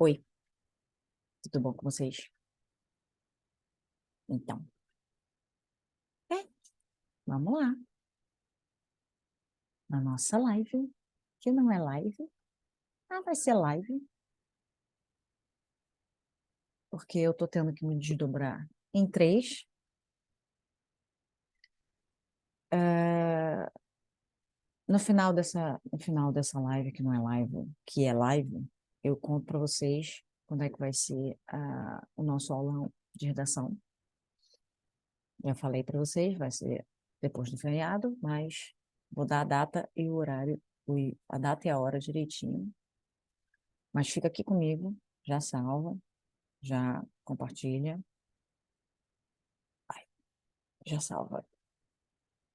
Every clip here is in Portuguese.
Oi, tudo bom com vocês? Então, é, vamos lá, na nossa live, que não é live, vai ser live, porque eu tô tendo que me desdobrar em três. É, no final dessa live, que não é live, que é live, eu conto para vocês quando é que vai ser o nosso aulão de redação. Já falei para vocês, vai ser depois do feriado, mas vou dar a data e o horário, a data e a hora direitinho. Mas fica aqui comigo, já salva, já compartilha. Ai, já salva.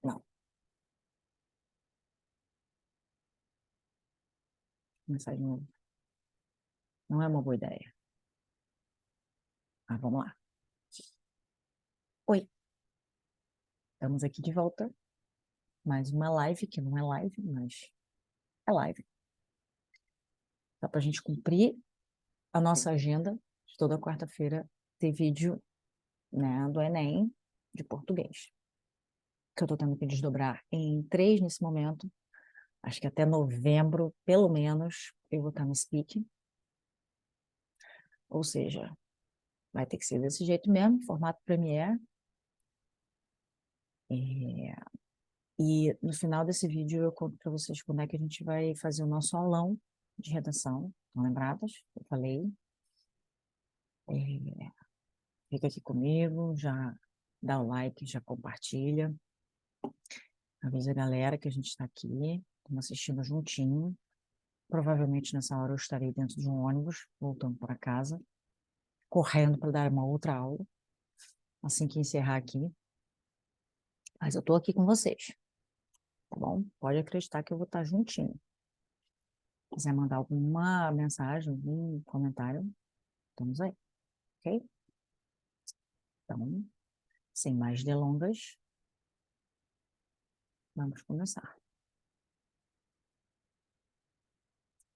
Não, mensagem de novo. Não é uma boa ideia. Mas vamos lá. Oi, estamos aqui de volta. Mais uma live, que não é live, mas é live. Só para a gente cumprir a nossa agenda de toda quarta-feira ter vídeo, né, do Enem de português. Que eu estou tendo que desdobrar em três nesse momento. Acho que até novembro, pelo menos, eu vou estar no speaking. Ou seja, vai ter que ser desse jeito mesmo, formato Premiere. E no final desse vídeo eu conto para vocês quando é que a gente vai fazer o nosso aulão de redação. Estão lembradas? Eu falei. É, fica aqui comigo, já dá o like, já compartilha. Avisa a galera que a gente está aqui, estamos assistindo juntinho. Provavelmente nessa hora eu estarei dentro de um ônibus, voltando para casa, correndo para dar uma outra aula, assim que encerrar aqui. Mas eu estou aqui com vocês, tá bom? Pode acreditar que eu vou estar juntinho. Se quiser mandar alguma mensagem, algum comentário, estamos aí, ok? Então, sem mais delongas, vamos começar.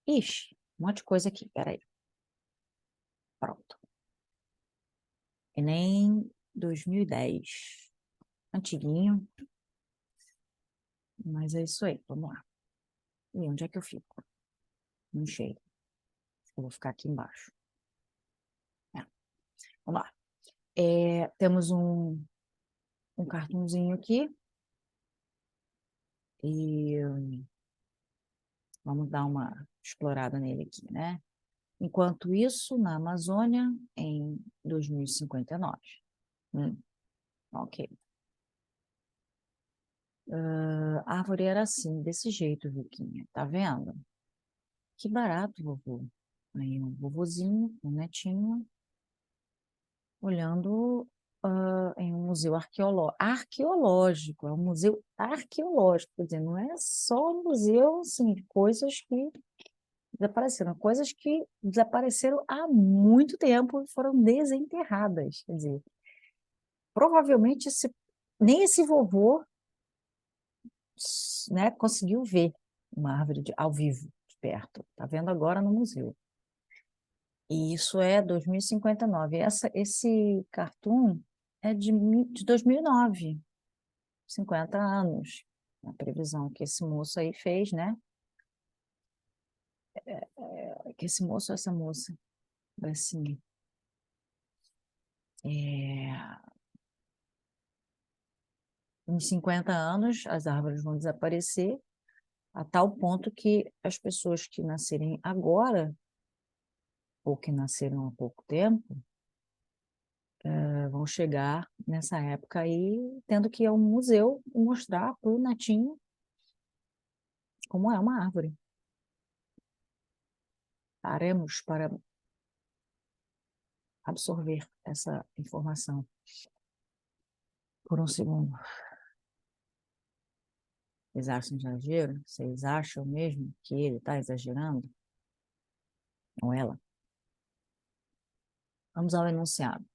Ixi, um monte de coisa aqui, peraí. Pronto. Enem 2010. Antiguinho, mas é isso aí, vamos lá. E onde é que eu fico? Não sei. Eu vou ficar aqui embaixo. É, vamos lá. Temos um cartãozinho aqui e vamos dar uma explorada nele aqui, né? Enquanto isso, na Amazônia, em 2059. Ok. A árvore era assim, desse jeito, Viquinha. Tá vendo? Que barato, vovô. Aí um vovozinho, um netinho, olhando em um museu arqueológico. É um museu arqueológico, quer dizer, não é só um museu assim, de coisas que desapareceram, coisas que desapareceram há muito tempo e foram desenterradas. Quer dizer, provavelmente nem esse vovô, né, conseguiu ver uma árvore ao vivo, de perto. Está vendo agora no museu. E isso é 2059. Esse cartoon é de 2009, 50 anos. A previsão que esse moço aí fez, né? Que esse moço ou essa moça, assim, é, em 50 anos as árvores vão desaparecer a tal ponto que as pessoas que nascerem agora ou que nasceram há pouco tempo vão chegar nessa época aí tendo que ir ao museu e mostrar para o netinho como é uma árvore. Paremos para absorver essa informação por um segundo. Vocês acham exagero? Vocês acham mesmo que ele está exagerando? Ou ela? Vamos ao enunciado.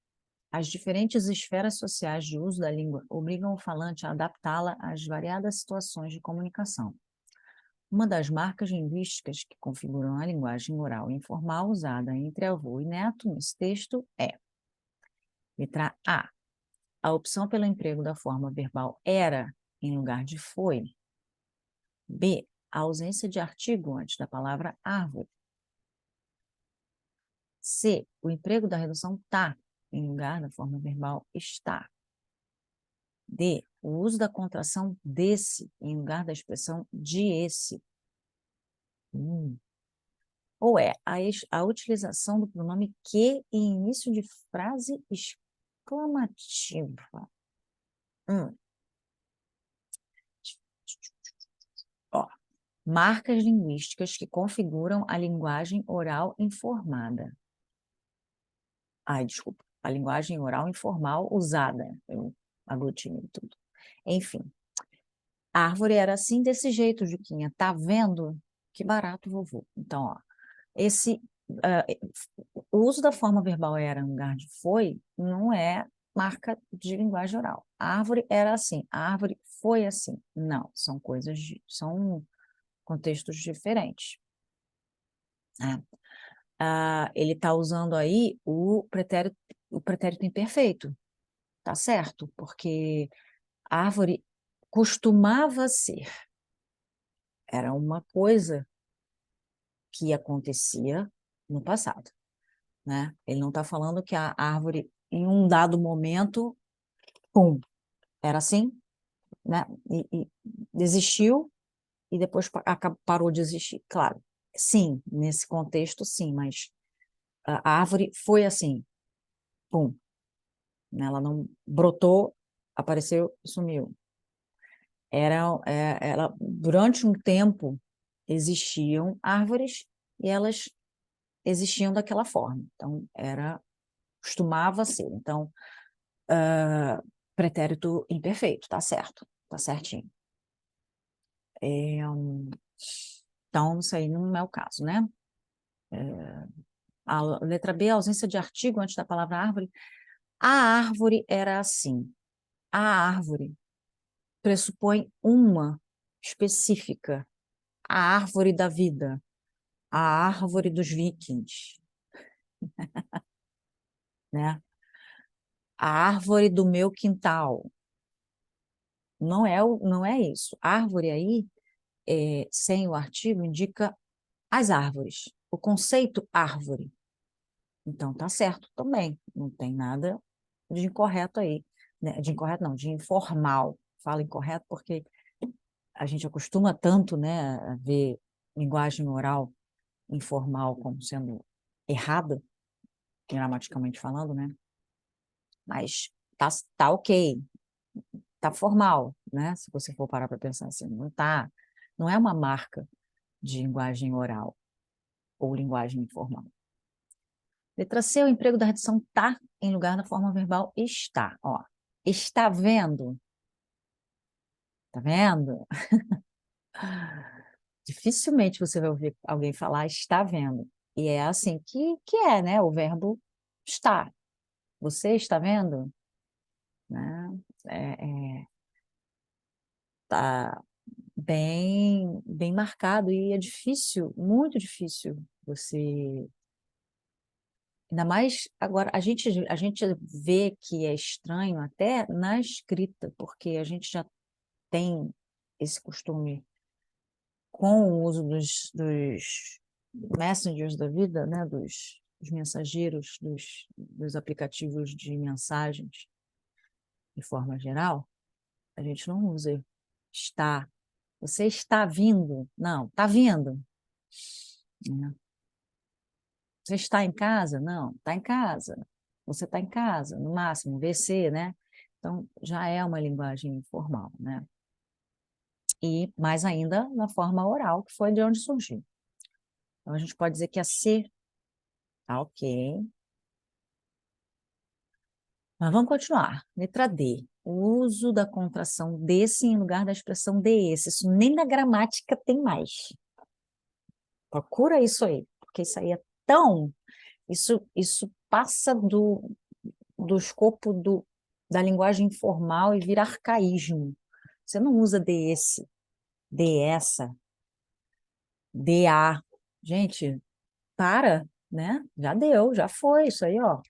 As diferentes esferas sociais de uso da língua obrigam o falante a adaptá-la às variadas situações de comunicação. Uma das marcas linguísticas que configuram a linguagem oral e informal usada entre avô e neto nesse texto é: letra A, a opção pelo emprego da forma verbal era em lugar de foi. B, a ausência de artigo antes da palavra árvore. C, o emprego da redução tá em lugar da forma verbal está. D, o uso da contração desse em lugar da expressão de esse. Ou é a utilização do pronome que em início de frase exclamativa. Ó, marcas linguísticas que configuram a linguagem oral informada. Ai, desculpa. A linguagem oral informal usada. Eu aglutinei tudo. Enfim. A árvore era assim, desse jeito, Juquinha. Tá vendo? Que barato, vovô. Então, ó, o uso da forma verbal era em lugar de foi não é marca de linguagem oral. A árvore era assim, a árvore foi assim. Não, são são contextos diferentes. Né? Ele está usando aí o pretérito imperfeito, tá certo? Porque árvore costumava ser, era uma coisa que acontecia no passado, né? Ele não está falando que a árvore, em um dado momento, pum, era assim, né? E desistiu e depois parou de existir. Claro, sim, nesse contexto, sim, mas a árvore foi assim, pum, né? Ela não brotou, apareceu e sumiu. Durante um tempo existiam árvores e elas existiam daquela forma. Então, costumava ser. Então, pretérito imperfeito, tá certo, tá certinho. Então, isso aí não é o caso, né? A letra B, a ausência de artigo antes da palavra árvore. A árvore era assim. A árvore pressupõe uma específica, a árvore da vida, a árvore dos vikings, né? A árvore do meu quintal. Não é isso. Árvore aí, sem o artigo, indica as árvores. O conceito árvore. Então, tá certo também. Não tem nada de incorreto aí. Né? De incorreto não, de informal. Falo incorreto porque a gente acostuma tanto, né, a ver linguagem oral informal como sendo errada, gramaticalmente falando, né? Mas tá ok, tá formal, né? Se você for parar para pensar assim, não é uma marca de linguagem oral ou linguagem informal. Letra C, o emprego da redução tá em lugar da forma verbal está. Ó, está vendo? Tá vendo? Dificilmente você vai ouvir alguém falar está vendo. E é assim que é, né? O verbo está. Você está vendo? Né? Tá bem marcado e é difícil, muito difícil você. Ainda mais agora, a gente vê que é estranho até na escrita, porque a gente já tem esse costume com o uso dos messengers da vida, né, dos mensageiros, dos aplicativos de mensagens, de forma geral, a gente não usa está. Você está vindo? Não, está vindo. Né? Você está em casa? Não, está em casa. Você está em casa, no máximo, VC, né? Então, já é uma linguagem informal, né? E mais ainda na forma oral, que foi de onde surgiu. Então, a gente pode dizer que a C tá ok. Mas vamos continuar. Letra D. O uso da contração desse em lugar da expressão de esse. Isso nem na gramática tem mais. Procura isso aí, porque isso aí é tão. Isso passa do escopo da linguagem informal e vira arcaísmo. Você não usa de esse, de essa. DA. Gente, para, né? Já deu, já foi isso aí, ó.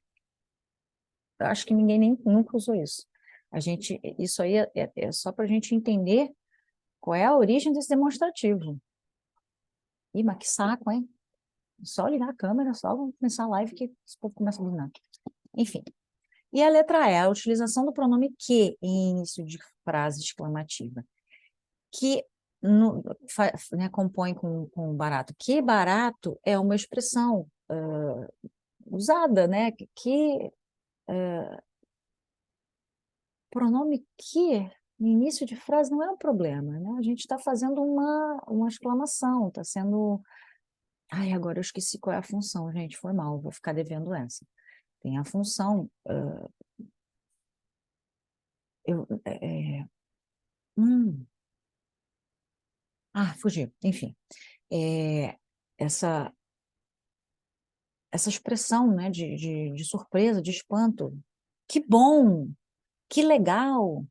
Eu acho que ninguém nem nunca usou isso. Isso aí é só para a gente entender qual é a origem desse demonstrativo. Ih, mas que saco, hein? Só ligar a câmera, só começar a live que esse povo começa a buzinar. Enfim. E a letra E, a utilização do pronome que em início de frase exclamativa. Que né, compõe com barato. Que barato é uma expressão usada, né? Que pronome que no início de frase não é um problema, né? A gente está fazendo uma exclamação, está sendo. Ai, agora eu esqueci qual é a função, gente, foi mal, vou ficar devendo essa. Tem a função. Eu, hum, fugi, enfim. É, essa, essa expressão, né, de surpresa, de espanto. Que bom, que legal,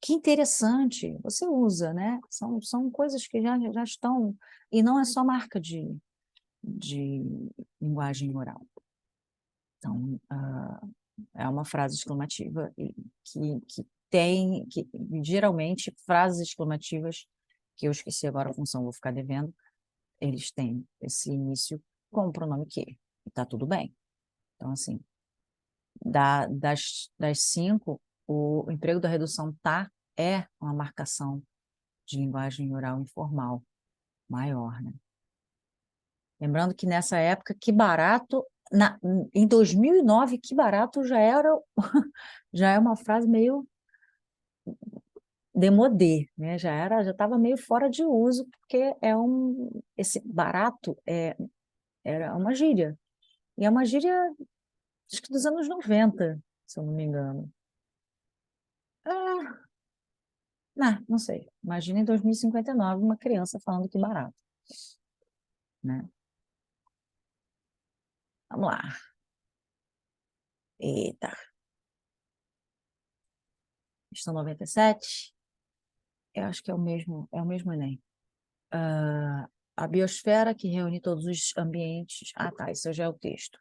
que interessante. Você usa, né? São coisas que já estão. E não é só marca de linguagem oral. Então, é uma frase exclamativa que geralmente frases exclamativas, que eu esqueci agora a função, vou ficar devendo, eles têm esse início com o pronome que, e está tudo bem. Então, assim, das cinco, o emprego da redução tá é uma marcação de linguagem oral informal maior, né? Lembrando que nessa época, que barato, em 2009, que barato já é uma frase meio demodê, né? Já estava meio fora de uso, porque esse barato era uma gíria. E é uma gíria, acho que dos anos 90, se eu não me engano. Ah, não sei. Imagina em 2059 uma criança falando que barato, né? Vamos lá. Eita, questão 97. Eu acho que é o mesmo Enem. A biosfera que reúne todos os ambientes. Tá, isso já é o texto.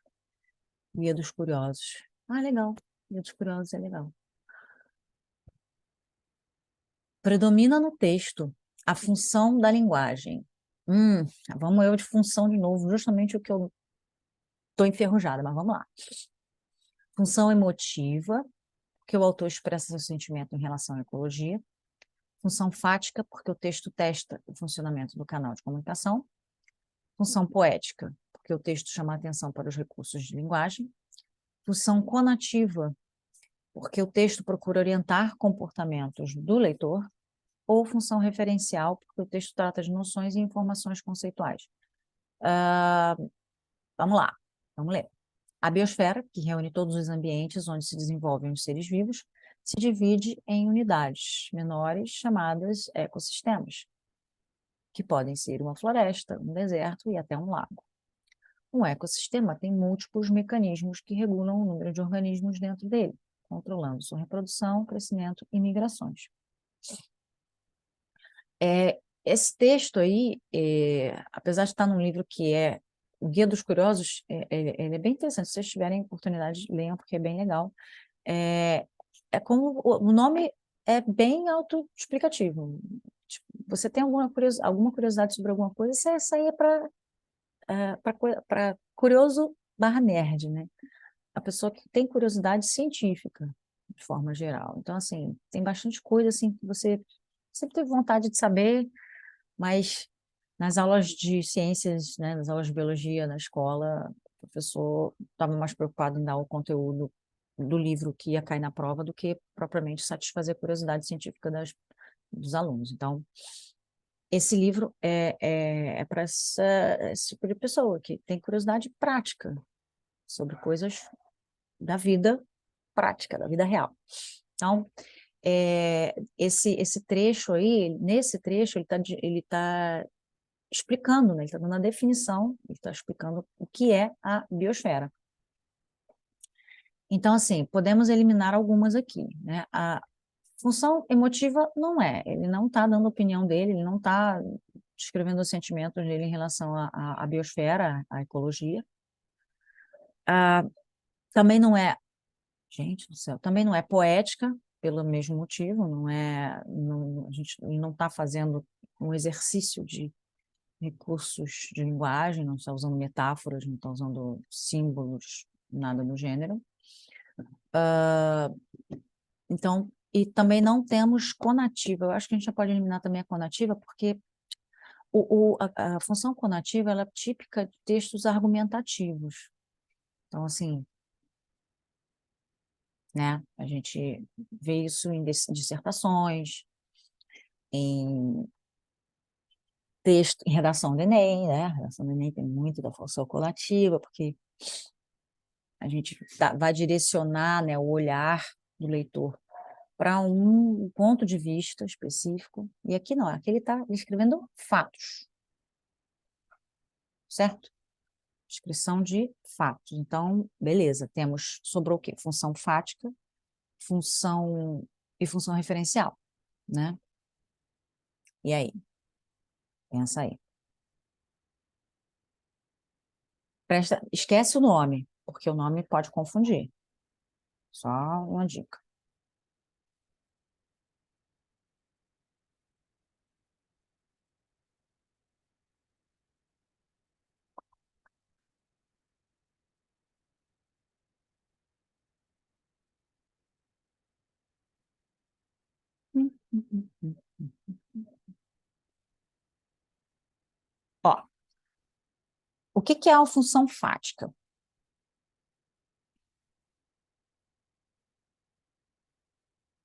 Guia dos Curiosos. Legal. Guia dos Curiosos é legal. Predomina no texto a função da linguagem. Vamos eu de função de novo, justamente o que eu estou enferrujada, mas vamos lá. Função emotiva, porque o autor expressa seu sentimento em relação à ecologia. Função fática, porque o texto testa o funcionamento do canal de comunicação. Função poética, porque o texto chama a atenção para os recursos de linguagem. Função conativa, porque o texto procura orientar comportamentos do leitor. Ou função referencial, porque o texto trata de noções e informações conceituais. Vamos lá, vamos ler. A biosfera, que reúne todos os ambientes onde se desenvolvem os seres vivos, se divide em unidades menores chamadas ecossistemas, que podem ser uma floresta, um deserto e até um lago. Um ecossistema tem múltiplos mecanismos que regulam o número de organismos dentro dele, controlando sua reprodução, crescimento e migrações. Esse texto aí, apesar de estar num livro que é o Guia dos Curiosos, ele é bem interessante. Se vocês tiverem oportunidade, leiam, porque é bem legal. Como o nome é bem autoexplicativo. Tipo, você tem alguma curiosidade sobre alguma coisa, isso aí é para curioso barra nerd, né? A pessoa que tem curiosidade científica, de forma geral. Então, assim, tem bastante coisa assim que você sempre teve vontade de saber, mas nas aulas de ciências, né, nas aulas de biologia na escola, o professor estava mais preocupado em dar o conteúdo do livro que ia cair na prova do que propriamente satisfazer a curiosidade científica dos alunos. Então, esse livro é para esse tipo de pessoa que tem curiosidade prática sobre coisas da vida prática, da vida real. Então, esse trecho aí, nesse trecho, ele tá explicando, né? Ele está dando a definição, ele está explicando o que é a biosfera. Então, assim, podemos eliminar algumas aqui, né? A função emotiva não é, ele não está dando a opinião dele, ele não está descrevendo os sentimentos dele em relação à biosfera, à ecologia. Também não é, gente do céu, também não é poética, pelo mesmo motivo, a gente não está fazendo um exercício de recursos de linguagem, não está usando metáforas, não está usando símbolos, nada do gênero. Então, e também não temos conativa. Eu acho que a gente já pode eliminar também a conativa, porque a função conativa ela é típica de textos argumentativos. Então, assim, né, a gente vê isso em dissertações, em texto, em redação do Enem, né? A redação do Enem tem muito da função conativa, porque a gente vai direcionar, né, o olhar do leitor para um ponto de vista específico, e aqui não, aqui ele está descrevendo fatos, certo? Descrição de fatos. Então, beleza, sobrou o quê? Função fática, função e função referencial, né? E aí? Pensa aí. Esquece o nome, porque o nome pode confundir. Só uma dica. Ó, o que é a função fática?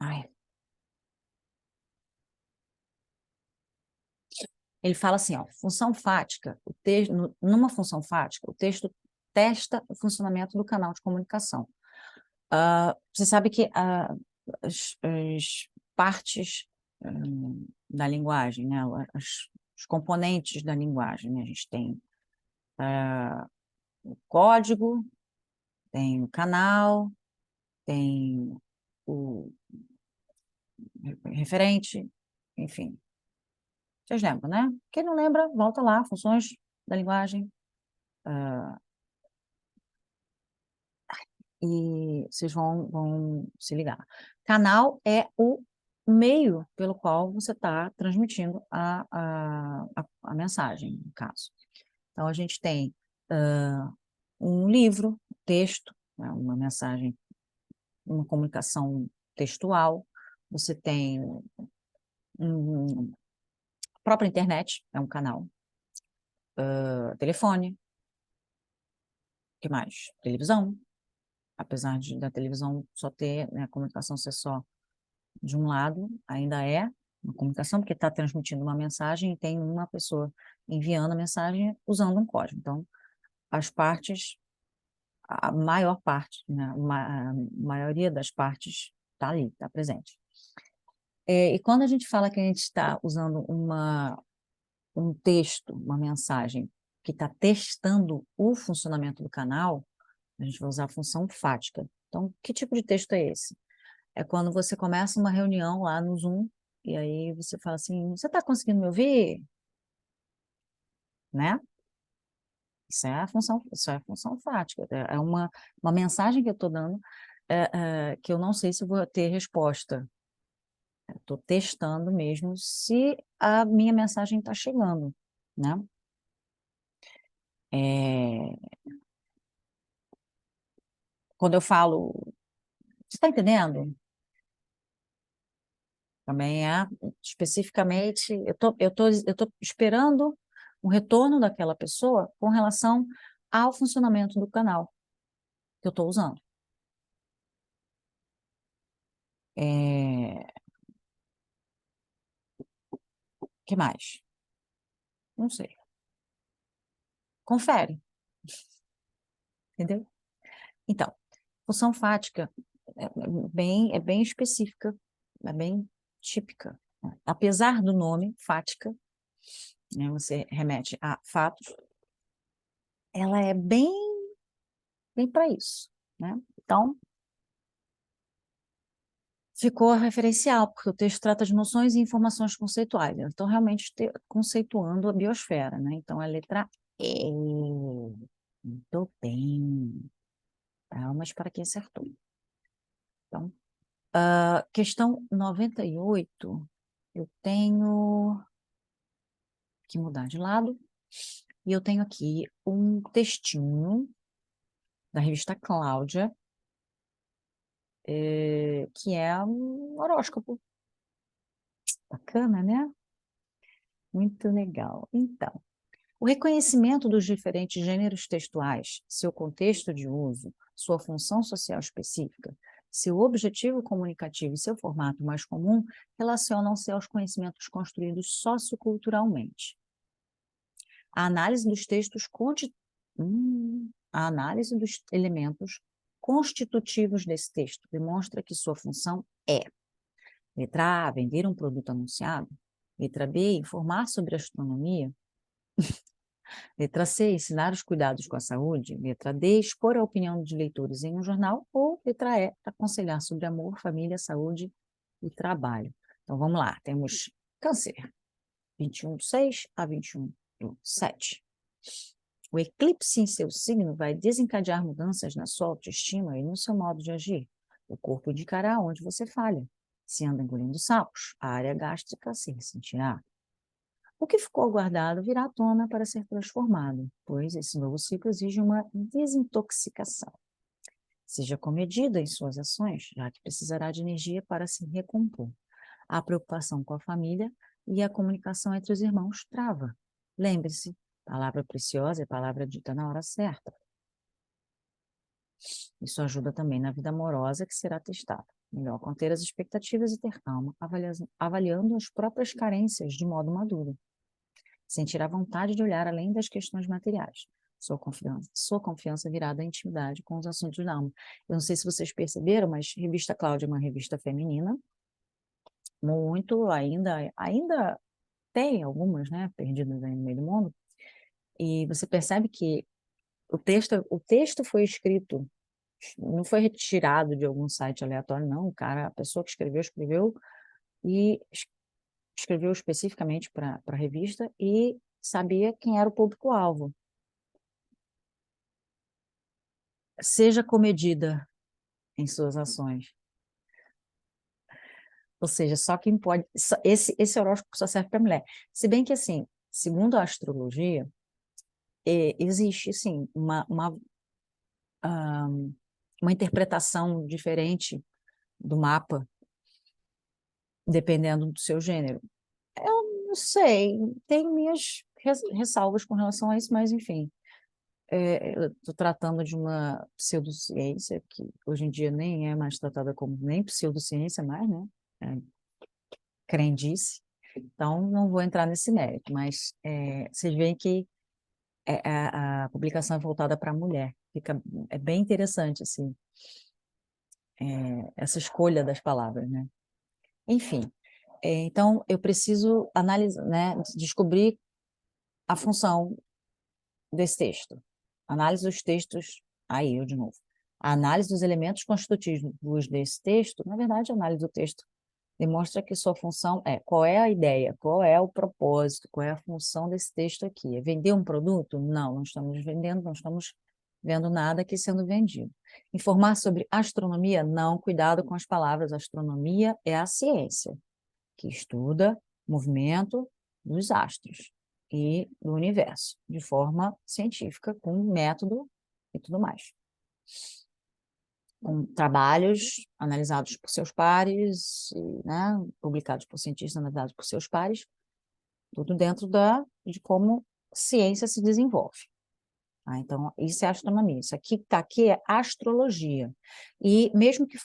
Ai, ele fala assim, ó, função fática, numa função fática, o texto testa o funcionamento do canal de comunicação. Você sabe que as partes da linguagem, né, os componentes da linguagem, né, a gente tem o código, tem o canal, tem o referente, enfim. Vocês lembram, né? Quem não lembra, volta lá, funções da linguagem, e vocês vão se ligar. Canal é o meio pelo qual você está transmitindo a mensagem, no caso. Então, a gente tem um livro, texto, né, uma mensagem, uma comunicação textual, você tem a própria internet, é um canal, telefone, o que mais? Televisão, apesar da televisão só ter, né, a comunicação ser só de um lado, ainda é uma comunicação, porque está transmitindo uma mensagem e tem uma pessoa enviando a mensagem usando um código. Então, as partes, a maior parte, né, a maioria das partes está ali, está presente. E quando a gente fala que a gente está usando um texto, uma mensagem que está testando o funcionamento do canal, a gente vai usar a função fática. Então, que tipo de texto é esse? É quando você começa uma reunião lá no Zoom, e aí você fala assim, você está conseguindo me ouvir? Né? Isso é a função fática. É uma mensagem que eu estou dando, que eu não sei se eu vou ter resposta. Estou testando mesmo se a minha mensagem está chegando, né? É, quando eu falo, você está entendendo? Também é especificamente, eu tô esperando um retorno daquela pessoa com relação ao funcionamento do canal que eu estou usando. Que mais? Não sei. Confere, entendeu? Então, função fática é bem específica, é bem típica. Apesar do nome, fática, né, você remete a fatos, ela é bem para isso, né? Então, ficou referencial, porque o texto trata de noções e informações conceituais. Então, realmente, conceituando a biosfera, né? Então, a letra E. Muito bem. Palmas para quem acertou. Então, questão 98, eu tenho que mudar de lado. E eu tenho aqui um textinho da revista Cláudia, que é um horóscopo. Bacana, né? Muito legal. Então, o reconhecimento dos diferentes gêneros textuais, seu contexto de uso, sua função social específica, seu objetivo comunicativo e seu formato mais comum relacionam-se aos conhecimentos construídos socioculturalmente. A análise dos textos a análise dos elementos constitutivos desse texto demonstra que sua função é: letra A, vender um produto anunciado; letra B, informar sobre astronomia; letra C, ensinar os cuidados com a saúde; letra D, expor a opinião de leitores em um jornal; ou letra E, aconselhar sobre amor, família, saúde e trabalho. Então vamos lá, temos Câncer, 21/6 a 21/7. O eclipse em seu signo vai desencadear mudanças na sua autoestima e no seu modo de agir. O corpo indicará onde você falha. Se anda engolindo sapos, a área gástrica se ressentirá. O que ficou guardado virá à tona para ser transformado, pois esse novo ciclo exige uma desintoxicação. Seja comedida em suas ações, já que precisará de energia para se recompor. A preocupação com a família e a comunicação entre os irmãos trava. Lembre-se, palavra preciosa é palavra dita na hora certa. Isso ajuda também na vida amorosa, que será testada. Melhor conter as expectativas e ter calma, avaliando as próprias carências de modo maduro. Sentirá vontade de olhar além das questões materiais. Sua confiança virá da intimidade com os assuntos da alma. Eu não sei se vocês perceberam, mas Revista Cláudia é uma revista feminina, muito ainda tem algumas, né, perdidas aí no meio do mundo, e você percebe que o texto foi escrito, não foi retirado de algum site aleatório, não, a pessoa que escreveu e escreveu especificamente para a revista e sabia quem era o público-alvo. Seja comedida em suas ações. Ou seja, só quem pode. Esse horóscopo só serve para mulher. Se bem que, assim, segundo a astrologia, existe, sim, uma interpretação diferente do mapa, dependendo do seu gênero. Eu não sei, tenho minhas ressalvas com relação a isso, mas, enfim, eu estou tratando de uma pseudociência, que hoje em dia nem é mais tratada como nem pseudociência mais, né? É crendice. Então, não vou entrar nesse mérito, mas vocês veem que a publicação é voltada para a mulher. É bem interessante, assim, essa escolha das palavras, né? Enfim, então eu preciso analisar, né, descobrir a função desse texto. Análise dos textos, aí eu de novo. A análise dos elementos constitutivos desse texto, na verdade, a análise do texto demonstra que sua função qual é a ideia, qual é o propósito, qual é a função desse texto aqui. É vender um produto? Não estamos vendendo, não estamos vendo nada aqui sendo vendido. Informar sobre astronomia? Não, cuidado com as palavras. Astronomia é a ciência que estuda o movimento dos astros e do universo, de forma científica, com método e tudo mais. Com trabalhos analisados por seus pares, né, publicados por cientistas analisados por seus pares, tudo dentro de como ciência se desenvolve. Então, isso é astronomia. Isso aqui que está aqui é astrologia. E mesmo que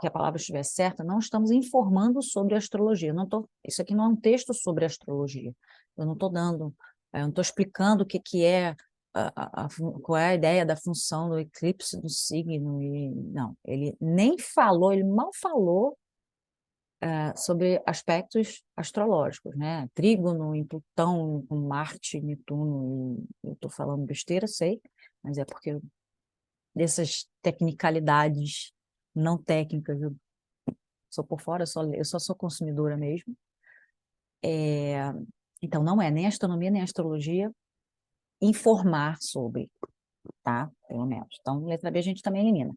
a palavra estivesse certa, não estamos informando sobre astrologia. Isso aqui não é um texto sobre astrologia. Eu não estou explicando o que é, qual é a ideia da função do eclipse do signo. Não, ele nem falou, ele mal falou sobre aspectos astrológicos, né? Trígono em Plutão, com Marte, Netuno, e eu estou falando besteira, sei, mas é porque dessas tecnicalidades não técnicas eu sou por fora, eu só sou consumidora mesmo. Então, não é nem astronomia, nem astrologia informar sobre, tá? Pelo menos. Então, letra B a gente também elimina.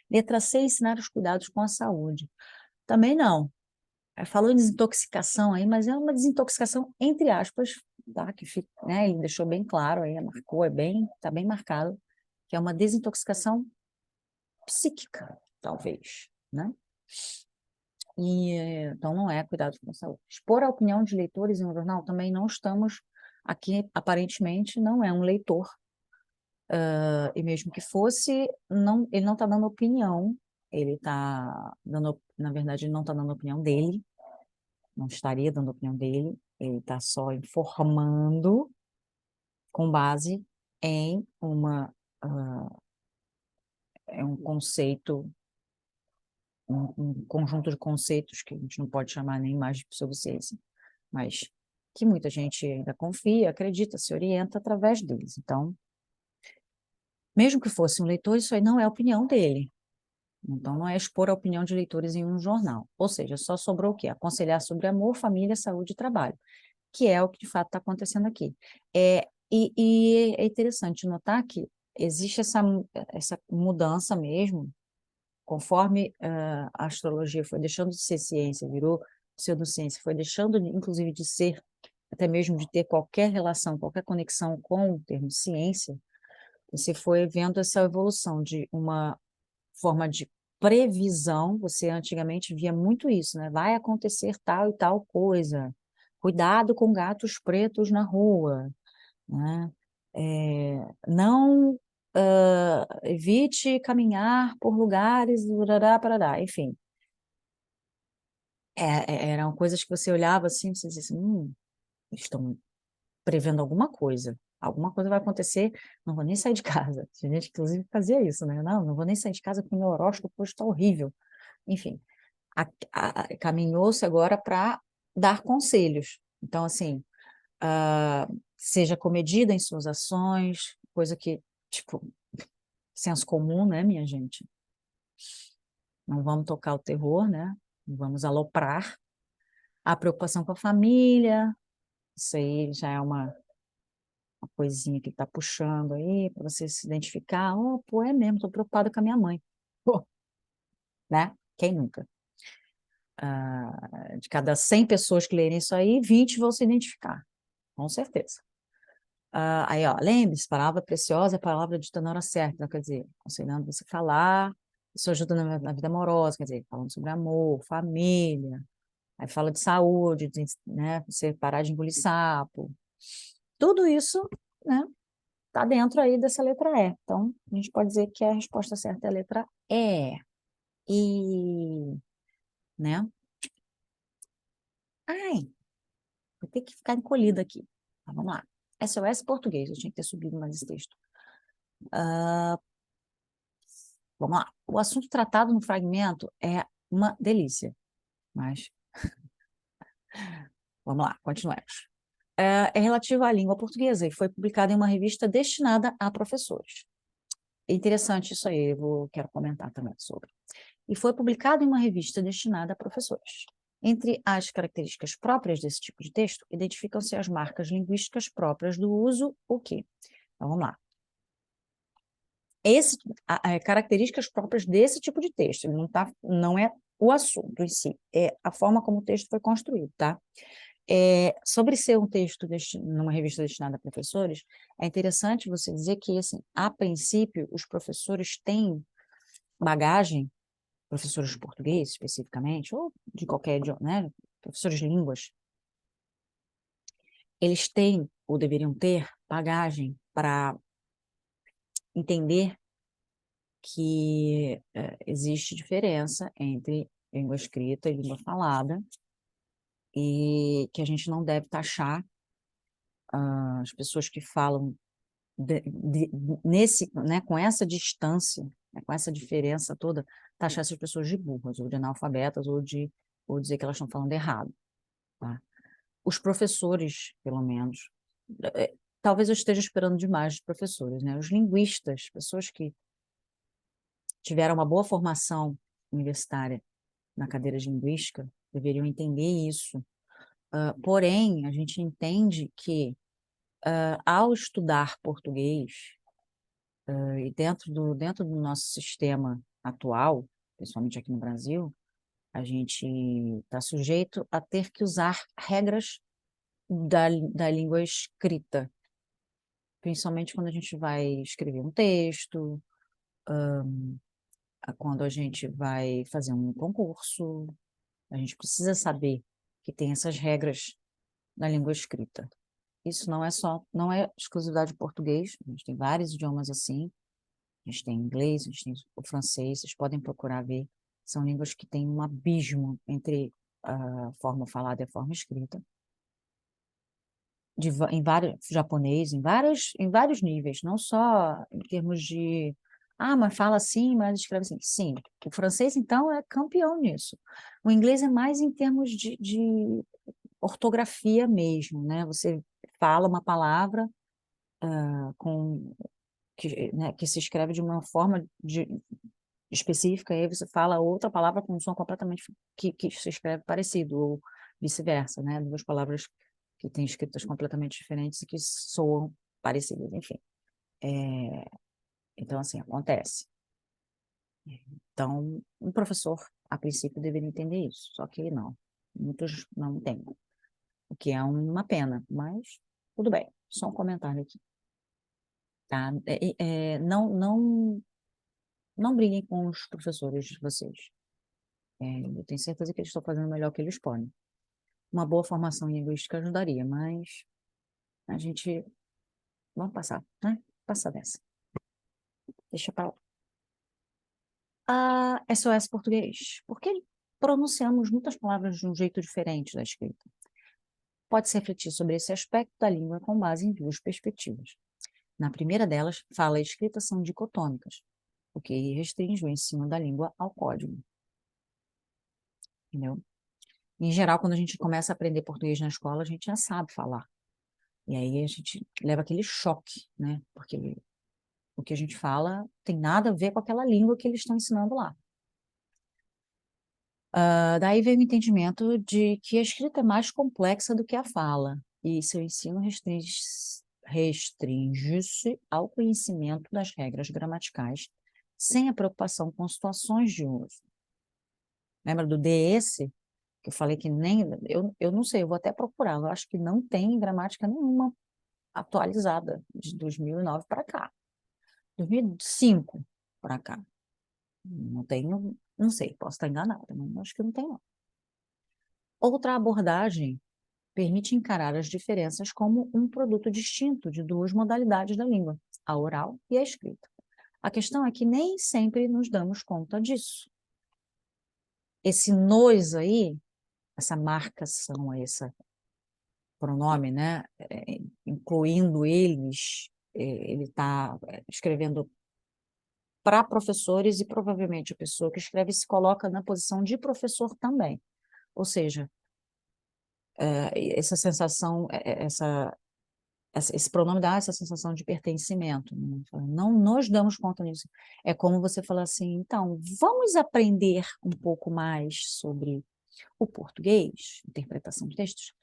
Letra C, ensinar os cuidados com a saúde. Também não. Falou em desintoxicação aí, mas é uma desintoxicação entre aspas, tá? Que fica, né? Ele deixou bem claro aí, marcou, tá bem marcado, que é uma desintoxicação psíquica, talvez, né? Então não é cuidado com a saúde. Expor a opinião de leitores em um jornal também não estamos aqui, aparentemente, não é um leitor, e mesmo que fosse, não, ele não está dando opinião, ele está dando, na verdade, ele não está dando opinião dele, não estaria dando opinião dele, ele está só informando com base em em um conceito, um conjunto de conceitos que a gente não pode chamar nem mais de pseudociência, mas que muita gente ainda confia, acredita, se orienta através deles. Então, mesmo que fosse um leitor, isso aí não é a opinião dele. Então, não é expor a opinião de leitores em um jornal. Ou seja, só sobrou o quê? Aconselhar sobre amor, família, saúde e trabalho, que é o que de fato está acontecendo aqui. E é interessante notar que existe essa mudança mesmo, conforme a astrologia foi deixando de ser ciência, virou pseudociência, foi deixando, inclusive, de ser, até mesmo de ter qualquer relação, qualquer conexão com o termo ciência, você foi vendo essa evolução de uma forma de previsão. Você antigamente via muito isso, né? Vai acontecer tal e tal coisa. Cuidado com gatos pretos na rua, né? Não evite caminhar por lugares, barará, barará. Enfim, eram coisas que você olhava assim, você dizia assim, estão prevendo alguma coisa vai acontecer, não vou nem sair de casa. Tinha gente que, inclusive, fazia isso, né? Não vou nem sair de casa porque o meu horóscopo hoje está horrível. Enfim, caminhou-se agora para dar conselhos. Então, assim, seja comedida em suas ações, coisa que, tipo, senso comum, né, minha gente? Não vamos tocar o terror, né? Não vamos aloprar. A preocupação com a família, isso aí já é uma coisinha que está puxando aí, para você se identificar. Oh, pô, é mesmo, estou preocupada com a minha mãe. Pô, né? Quem nunca? De cada 100 pessoas que lerem isso aí, 20 vão se identificar, com certeza. Aí, ó, lembre-se, palavra preciosa é palavra dita na hora certa, então, quer dizer, aconselhando você falar, isso ajuda na vida amorosa, quer dizer, falando sobre amor, família, aí fala de saúde, né, você parar de engolir sapo, tudo isso, né, tá dentro aí dessa letra E. Então, a gente pode dizer que a resposta certa é a letra E. E, né? Ai, vou ter que ficar encolhida aqui. Tá, vamos lá. SOS português, eu tinha que ter subido mais esse texto. Vamos lá. O assunto tratado no fragmento é uma delícia, mas vamos lá, continuemos. É relativo à língua portuguesa e foi publicado em uma revista destinada a professores. É interessante isso aí, quero comentar também sobre. E foi publicado em uma revista destinada a professores. Entre as características próprias desse tipo de texto, identificam-se as marcas linguísticas próprias do uso, o quê? Então, vamos lá. Características próprias desse tipo de texto, ele não é o assunto em si, é a forma como o texto foi construído, tá? Sobre ser um texto numa revista destinada a professores, é interessante você dizer que, assim, a princípio, os professores têm bagagem, professores de português especificamente, ou de qualquer idioma, né? Professores de línguas, eles têm, ou deveriam ter, bagagem para entender que existe diferença entre língua escrita e língua falada, e que a gente não deve taxar as pessoas que falam né, com essa distância, né, com essa diferença toda, taxar essas pessoas de burras, ou de analfabetas, ou dizer que elas estão falando errado. Tá? Os professores, pelo menos, talvez eu esteja esperando demais dos professores, né? Os linguistas, pessoas que tiveram uma boa formação universitária na cadeira de linguística deveriam entender isso. Porém, a gente entende que, ao estudar português, e dentro do nosso sistema atual, principalmente aqui no Brasil, a gente está sujeito a ter que usar regras da língua escrita, principalmente quando a gente vai escrever um texto, quando a gente vai fazer um concurso, a gente precisa saber que tem essas regras na língua escrita. Isso não é exclusividade de português, a gente tem vários idiomas assim, a gente tem inglês, a gente tem o francês, vocês podem procurar ver, são línguas que têm um abismo entre a forma falada e a forma escrita, em vários, japonês, em vários níveis, não só em termos de, mas fala assim, mas escreve assim. Sim, o francês, então, é campeão nisso. O inglês é mais em termos de ortografia mesmo, né? Você fala uma palavra com né, que se escreve de uma forma específica, e aí você fala outra palavra com um som completamente que se escreve parecido, ou vice-versa, né? Duas palavras que têm escritas completamente diferentes e que soam parecidas, enfim. Então, assim, acontece. Então, um professor, a princípio, deveria entender isso, só que não. Muitos não entendem, o que é uma pena, mas tudo bem, só um comentário aqui. Tá? Não briguem com os professores de vocês. Eu tenho certeza que eles estão fazendo o melhor que eles podem. Uma boa formação em linguística ajudaria, mas a gente... Vamos passar, né? Passar dessa. Deixa para lá. SOS português. Por que pronunciamos muitas palavras de um jeito diferente da escrita? Pode-se refletir sobre esse aspecto da língua com base em duas perspectivas. Na primeira delas, fala e escrita são dicotômicas, o que restringe o ensino da língua ao código. Entendeu? Em geral, quando a gente começa a aprender português na escola, a gente já sabe falar. E aí a gente leva aquele choque, né? Porque o que a gente fala tem nada a ver com aquela língua que eles estão ensinando lá. Daí vem o entendimento de que a escrita é mais complexa do que a fala, e seu ensino restringe-se ao conhecimento das regras gramaticais, sem a preocupação com situações de uso. Lembra do DS? Que eu falei que nem... Eu não sei, eu vou até procurar, eu acho que não tem gramática nenhuma atualizada de 2009 para cá. 2005 para cá. Não tenho, não sei, posso estar enganada, mas acho que não tem não. Outra abordagem permite encarar as diferenças como um produto distinto de duas modalidades da língua, a oral e a escrita. A questão é que nem sempre nos damos conta disso. Esse nós aí, essa marcação, esse pronome, né, incluindo eles, ele está escrevendo para professores e provavelmente a pessoa que escreve se coloca na posição de professor também. Ou seja, essa sensação, esse pronome dá essa sensação de pertencimento. Né? Não nos damos conta disso. É como você falar assim, então, vamos aprender um pouco mais sobre o português, interpretação de textos.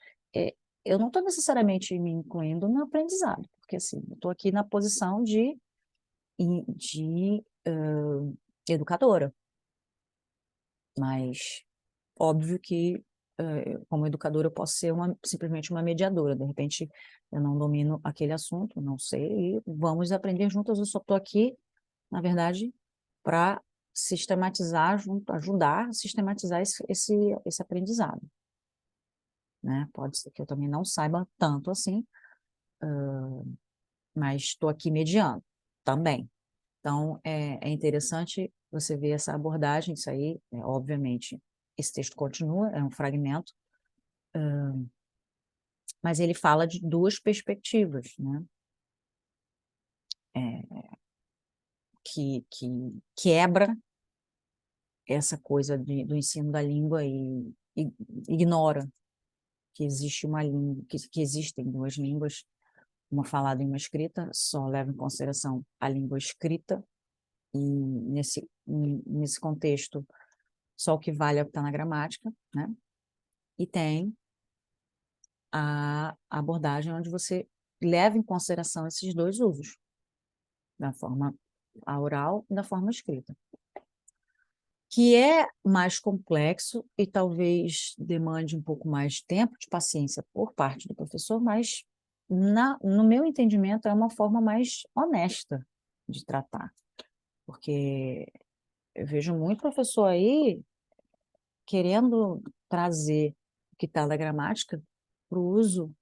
Eu não estou necessariamente me incluindo no aprendizado, porque assim, eu estou aqui na posição de educadora, mas óbvio que como educadora eu posso ser simplesmente uma mediadora, de repente eu não domino aquele assunto, não sei, e vamos aprender juntas, eu só estou aqui, na verdade, para sistematizar, ajudar a sistematizar esse aprendizado. Né? Pode ser que eu também não saiba tanto assim, mas estou aqui mediando também. Então, é interessante você ver essa abordagem, isso aí, obviamente, esse texto continua, é um fragmento, mas ele fala de duas perspectivas, né? Que quebra essa coisa do ensino da língua e ignora que existe uma língua, que existem duas línguas, uma falada e uma escrita, só leva em consideração a língua escrita, e nesse contexto só o que vale é o que está na gramática, né? E tem a abordagem onde você leva em consideração esses dois usos, da forma oral e da forma escrita, que é mais complexo e talvez demande um pouco mais de tempo, de paciência por parte do professor, mas, no meu entendimento, é uma forma mais honesta de tratar, porque eu vejo muito professor aí querendo trazer o que está da gramática para o uso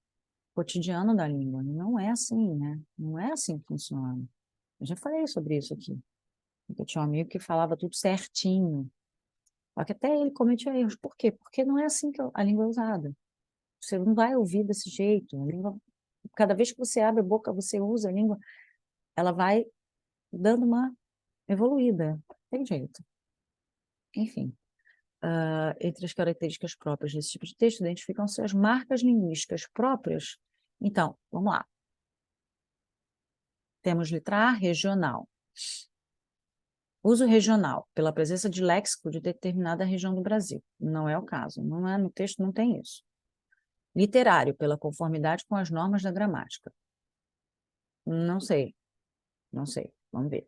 cotidiano da língua. Não é assim, né? Não é assim que funciona. Eu já falei sobre isso aqui. Eu tinha um amigo que falava tudo certinho, só que até ele cometia erros. Por quê? Porque não é assim que a língua é usada. Você não vai ouvir desse jeito. A língua, cada vez que você abre a boca, você usa a língua, ela vai dando uma evoluída. Tem jeito. Enfim. Entre as características próprias desse tipo de texto, identificam-se as marcas linguísticas próprias. Então, vamos lá. Temos letra A, regional. Uso regional, pela presença de léxico de determinada região do Brasil. Não é o caso, não é no texto, não tem isso. Literário, pela conformidade com as normas da gramática. Não sei, não sei, vamos ver.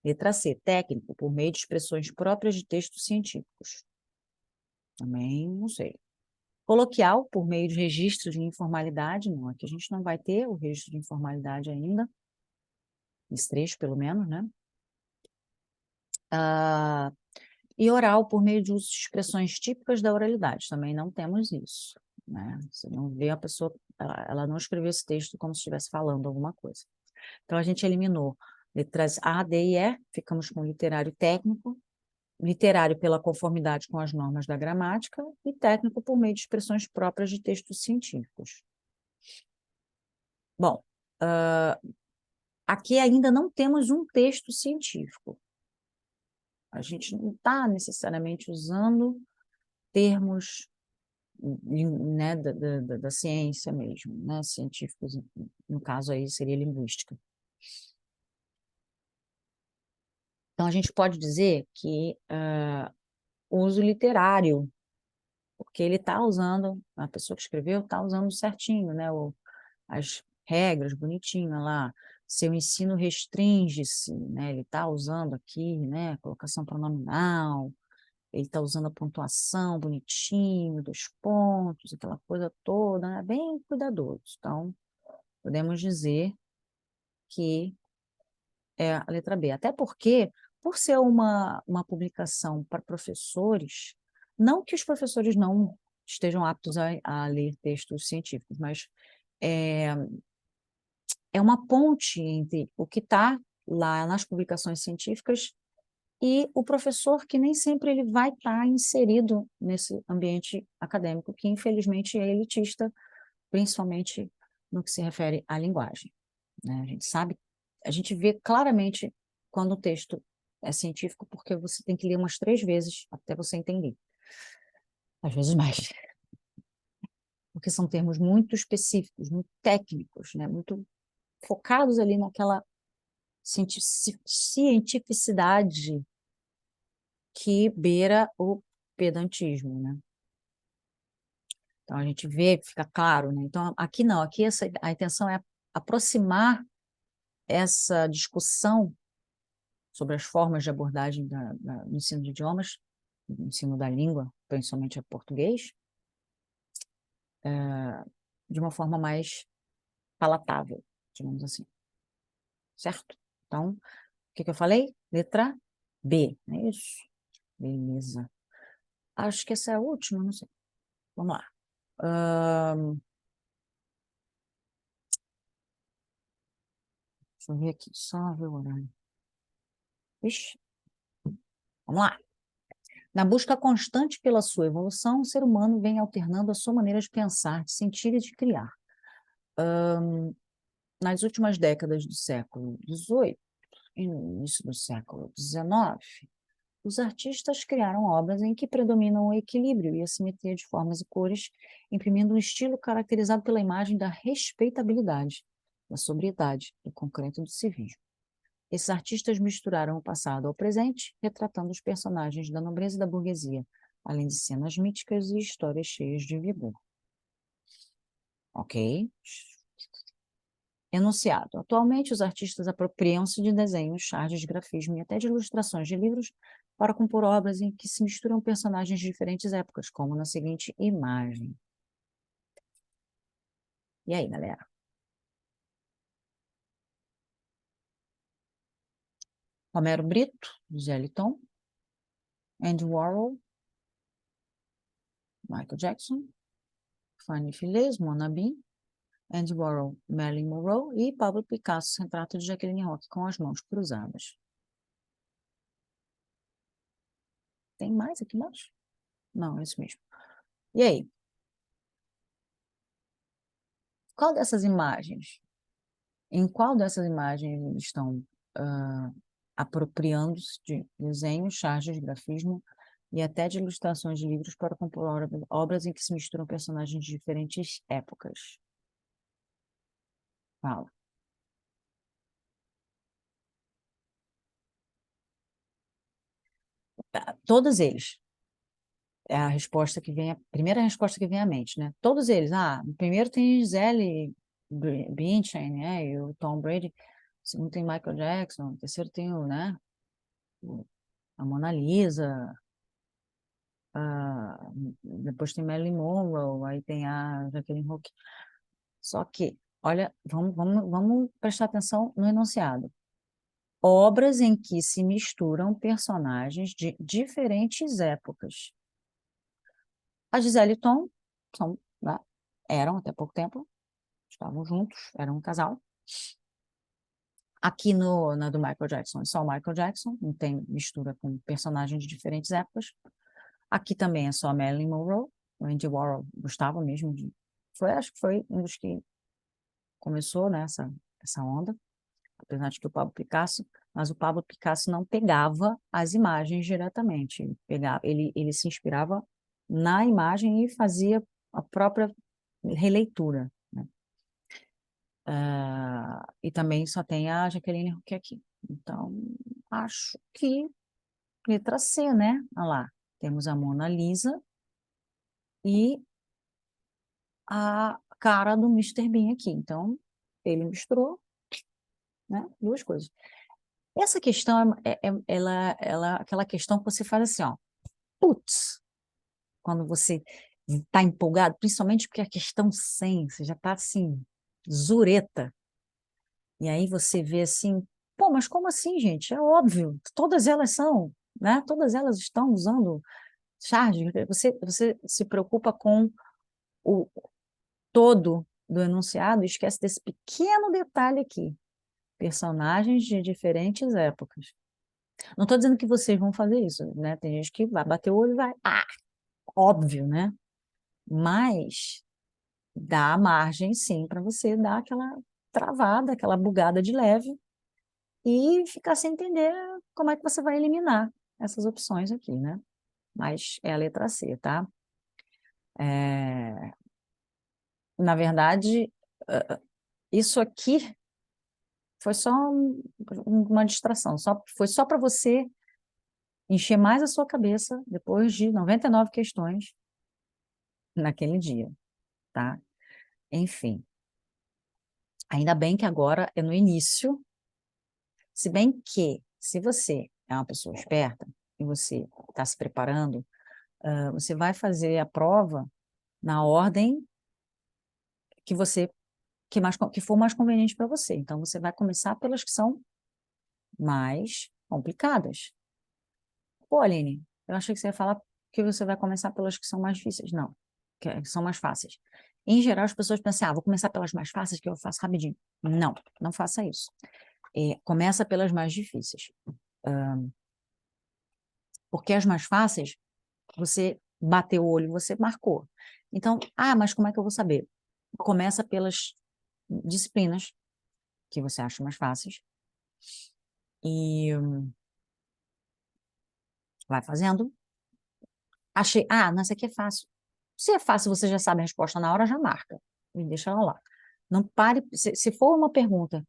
Letra C, técnico, por meio de expressões próprias de textos científicos. Também não sei. Coloquial, por meio de registro de informalidade, não, aqui a gente não vai ter o registro de informalidade ainda, esse trecho pelo menos, né? E oral, por meio de uso de expressões típicas da oralidade, também não temos isso, né? Você não vê a pessoa, ela não escreveu esse texto como se estivesse falando alguma coisa. Então, a gente eliminou letras A, D e E, ficamos com literário técnico, literário pela conformidade com as normas da gramática e técnico por meio de expressões próprias de textos científicos. Bom, aqui ainda não temos um texto científico. A gente não está necessariamente usando termos, né, da ciência mesmo, né, científicos, no caso aí seria linguística. Então, a gente pode dizer que uso literário, porque ele está usando, a pessoa que escreveu está usando certinho, né, as regras bonitinho lá, seu ensino restringe-se, né, ele está usando aqui, né, colocação pronominal, ele está usando a pontuação bonitinho, 2 pontos, aquela coisa toda, né, bem cuidadoso. Então, podemos dizer que é a letra B. Até porque, por ser uma publicação para professores, não que os professores não estejam aptos a ler textos científicos, mas é, é uma ponte entre o que está lá nas publicações científicas e o professor, que nem sempre ele vai estar inserido nesse ambiente acadêmico, que infelizmente é elitista, principalmente no que se refere à linguagem, né? A gente sabe, a gente vê claramente quando o texto é científico, porque você tem que ler umas 3 vezes até você entender, às vezes mais, porque são termos muito específicos, muito técnicos, né? Muito focados ali naquela cientificidade que beira o pedantismo, né? Então, a gente vê, fica claro, né? Então, aqui não, aqui a intenção é aproximar essa discussão sobre as formas de abordagem do ensino de idiomas, do ensino da língua, principalmente a português, de uma forma mais palatável, digamos assim, certo? Então, o que eu falei? Letra B, não é isso? Beleza. Acho que essa é a última, não sei. Vamos lá. Deixa eu ver aqui, só ver o horário. Ixi, vamos lá. Na busca constante pela sua evolução, o ser humano vem alternando a sua maneira de pensar, de sentir e de criar. Nas últimas décadas do século XVIII e no início do século XIX, os artistas criaram obras em que predominam o equilíbrio e a simetria de formas e cores, imprimindo um estilo caracterizado pela imagem da respeitabilidade, da sobriedade, do concreto e do civismo. Esses artistas misturaram o passado ao presente, retratando os personagens da nobreza e da burguesia, além de cenas míticas e histórias cheias de vigor. Ok? Enunciado. Atualmente, os artistas apropriam-se de desenhos, charges de grafismo e até de ilustrações de livros para compor obras em que se misturam personagens de diferentes épocas, como na seguinte imagem. E aí, galera? Romero Brito, Zé Liton, Andy Warhol, Michael Jackson, Fanny Filez, Mona Bin, Andy Warhol, Marilyn Monroe e Pablo Picasso, retrato de Jacqueline Roque com as mãos cruzadas. Tem mais aqui embaixo? Não, é isso mesmo. E aí? Qual dessas imagens? Em qual dessas imagens eles estão apropriando-se de desenhos, charges, grafismo e até de ilustrações de livros para compor obras em que se misturam personagens de diferentes épocas? Fala. Todos eles. É a resposta que vem, a primeira resposta que vem à mente, né? Todos eles. O primeiro tem Gisele Bündchen, né? E o Tom Brady. O segundo tem Michael Jackson. O terceiro tem né? A Mona Lisa. Depois tem Marilyn Monroe. Aí tem a Jacqueline Hook. Só que, olha, vamos prestar atenção no enunciado. Obras em que se misturam personagens de diferentes épocas. A Gisele e Tom são, né, eram até pouco tempo, estavam juntos, eram um casal. Aqui na do Michael Jackson, é só o Michael Jackson, não tem mistura com personagens de diferentes épocas. Aqui também é só a Marilyn Monroe, o Andy Warhol gostava mesmo de... acho que foi um dos que começou, né, essa onda, apesar de que o Pablo Picasso, mas o Pablo Picasso não pegava as imagens diretamente, ele se inspirava na imagem e fazia a própria releitura, né? E também só tem a Jaqueline Huck aqui. Então, acho que letra C, né? Olha lá, temos a Mona Lisa e a cara do Mr. Bean aqui. Então, ele misturou, né, duas coisas. Essa questão ela aquela questão que você faz assim, ó, putz, quando você está empolgado, principalmente porque a questão 100, você já está assim, zureta. E aí você vê assim, pô, mas como assim, gente? É óbvio, todas elas são, né? Todas elas estão usando charge. Você se preocupa com o todo do enunciado e esquece desse pequeno detalhe aqui. Personagens de diferentes épocas. Não estou dizendo que vocês vão fazer isso, né? Tem gente que vai bater o olho e vai, óbvio, né? Mas dá margem, sim, para você dar aquela travada, aquela bugada de leve e ficar sem entender como é que você vai eliminar essas opções aqui, né? Mas é a letra C, tá? Na verdade, isso aqui foi só uma distração, foi só para você encher mais a sua cabeça depois de 99 questões naquele dia, tá? Enfim, ainda bem que agora é no início, se bem que, se você é uma pessoa esperta e você está se preparando, você vai fazer a prova na ordem que você que for mais conveniente para você. Então, você vai começar pelas que são mais complicadas. Pô, Aline, eu achei que você ia falar que você vai começar pelas que são mais difíceis. Não, que são mais fáceis. Em geral, as pessoas pensam, vou começar pelas mais fáceis que eu faço rapidinho. Não, não faça isso. Começa pelas mais difíceis. Porque as mais fáceis, você bateu o olho, você marcou. Então, mas como é que eu vou saber? Começa pelas disciplinas que você acha mais fáceis e vai fazendo. Achei, não, essa aqui é fácil. Se é fácil, você já sabe a resposta na hora, já marca. E deixa ela lá. Não pare, se for uma pergunta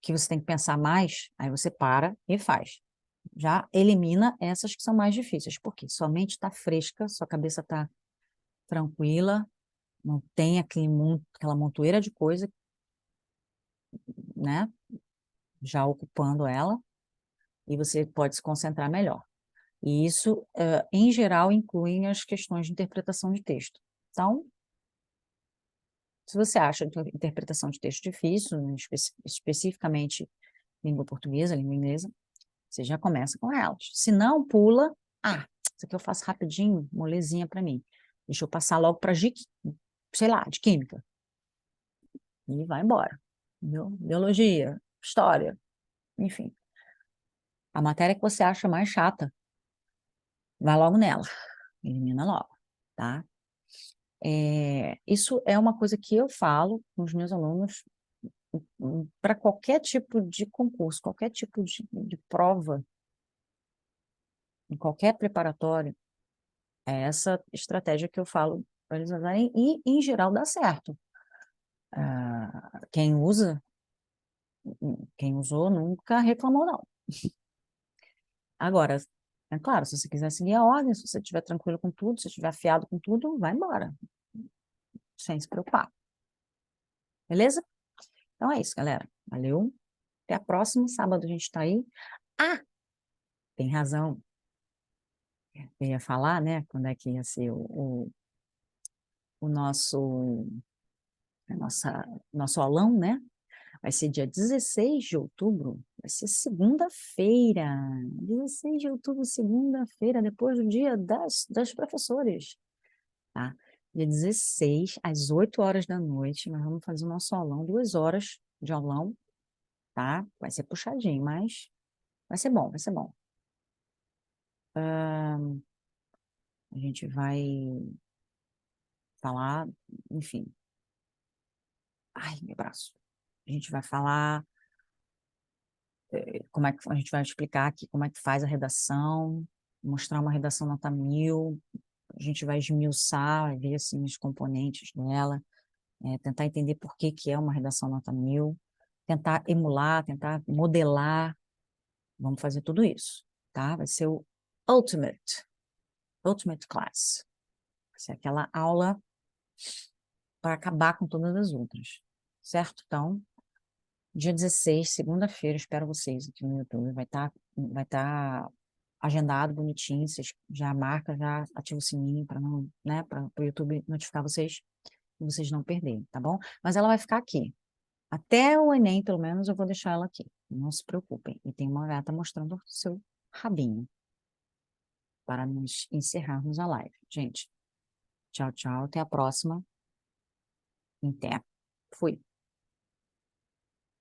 que você tem que pensar mais, aí você para e faz. Já elimina essas que são mais difíceis, porque sua mente está fresca, sua cabeça está tranquila, não tem aquela montoeira de coisa, né, já ocupando ela, e você pode se concentrar melhor. E isso, em geral, inclui as questões de interpretação de texto. Então, se você acha a interpretação de texto difícil, especificamente língua portuguesa, língua inglesa, você já começa com elas. Se não, pula. Ah, isso aqui eu faço rapidinho, molezinha para mim. Deixa eu passar logo para, sei lá, de química. E vai embora. Entendeu? Biologia, história, enfim. A matéria que você acha mais chata, vai logo nela. Elimina logo, tá? Isso é uma coisa que eu falo com os meus alunos para qualquer tipo de concurso, qualquer tipo de prova, em qualquer preparatório. É essa estratégia que eu falo para eles usarem e, em geral, dá certo. Quem usa, quem usou nunca reclamou, não. Agora, é claro, se você quiser seguir a ordem, se você estiver tranquilo com tudo, se estiver afiado com tudo, vai embora, sem se preocupar. Beleza? Então é isso, galera. Valeu. Até a próxima. Sábado a gente está aí. Ah, tem razão. Eu ia falar, né? Quando é que ia ser o nosso aulão, né? Vai ser dia 16 de outubro, vai ser segunda-feira. 16 de outubro, segunda-feira, depois do dia das professores, tá? Dia 16, às 8 horas da noite, nós vamos fazer o nosso aulão, 2 horas de aulão, tá? Vai ser puxadinho, mas vai ser bom, vai ser bom. A gente vai falar, enfim. Ai, meu braço. A gente vai falar como é que a gente vai explicar aqui como é que faz a redação, mostrar uma redação nota 1000, a gente vai esmiuçar, ver assim, os componentes dela, tentar entender por que que é uma redação nota 1000, tentar emular, tentar modelar, vamos fazer tudo isso, tá? Vai ser o Ultimate Class, vai ser aquela aula para acabar com todas as outras, certo? Então, dia 16, segunda-feira, espero vocês aqui no YouTube. Vai tá agendado, bonitinho. Vocês já marca, já ativa o sininho para não, né, para o YouTube notificar vocês e vocês não perderem, tá bom? Mas ela vai ficar aqui. Até o Enem, pelo menos, eu vou deixar ela aqui. Não se preocupem. E tem uma gata mostrando o seu rabinho para nos encerrarmos a live. Gente, tchau, tchau. Até a próxima. Até. Fui.